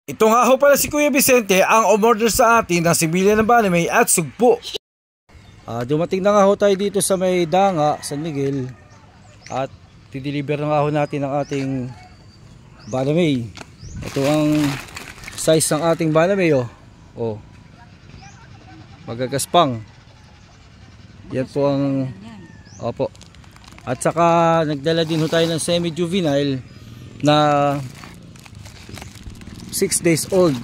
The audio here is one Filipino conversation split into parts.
Ito nga ho pala si Kuya Vicente ang umorder sa atin ng similya ng Banamay at sugpo. Dumating na nga ho tayo dito sa may Danga, San Miguel. At dideliver na nga ho natin ang ating Banamay. Ito ang size ng ating Banamay oh. Magagaspang. Yan po ang opo. At saka nagdala din ho tayo ng semi-juvenile na 6 days old.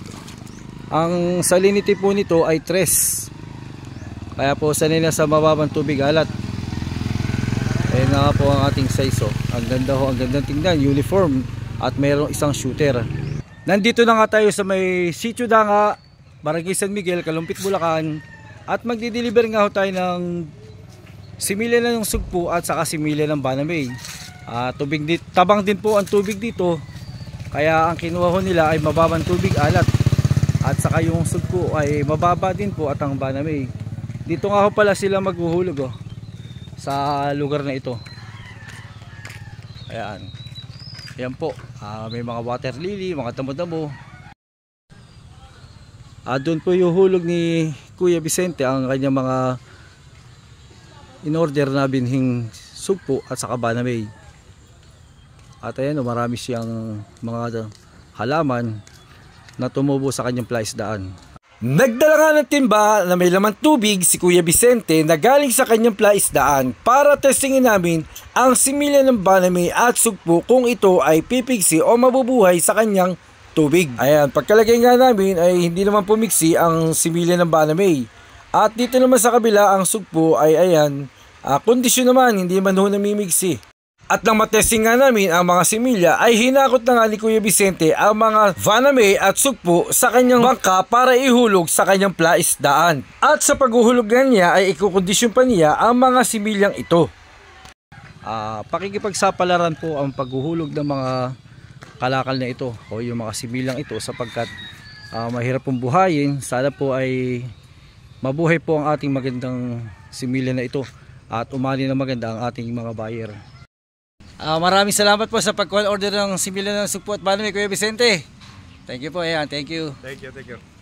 Ang salinity po nito ay 3. Kaya po sanay na sa mababang tubig alat. Ayan na po ang ating size Ang ganda ho, ang gandang tingnan, uniform. At mayroong isang shooter. Nandito na nga tayo sa may Sitio Danga, Barangay San Miguel, Kalumpit, Bulacan. At magdi-deliver nga ho tayo ng similya ng sugpo at saka similya ng Banamay. Tabang din po ang tubig dito. Kaya ang kinuha ho nila ay mababang tubig alat. At saka yung sugpo ay mababa din po at ang Banamay. Dito nga ho pala sila maghuhulog sa lugar na ito. Ayan. Ayan po. May mga water lily, mga damo-damo. Doon po yung hulog ni Kuya Vicente ang kanyang mga in-order na binhing sugpo at saka Banamay. At ayan marami siyang mga halaman na tumubo sa kanyang plaisdaan. Nagdala nga ng timba na may laman tubig si Kuya Vicente na galing sa kanyang plaisdaan para testingin namin ang similya ng Banamay at sugpo kung ito ay pipigsi o mabubuhay sa kanyang tubig. Ayan, pagkalagay nga namin ay hindi naman pumigsi ang similya ng Banamay. At dito naman sa kabila ang sugpo ay ayan, kondisyon naman, hindi man ho namimigsi. At nang matesting nga namin ang mga similya ay hinakot na nga ni Kuya Vicente ang mga Banamay at sugpo sa kanyang bangka para ihulog sa kanyang plaisdaan. At sa paghuhulog nga niya ay ikukondisyon pa niya ang mga similyang ito. Pakikipagsapalaran po ang paghuhulog ng mga kalakal na ito o yung mga similyang ito sapagkat mahirap pong buhayin. Sana po ay mabuhay po ang ating magandang similya na ito at umani na maganda ang ating mga buyer. Maraming salamat po sa pag-order ng similya ng sugpo at Banamay, Kuya Vicente. Thank you po. Ayan, thank you. Thank you.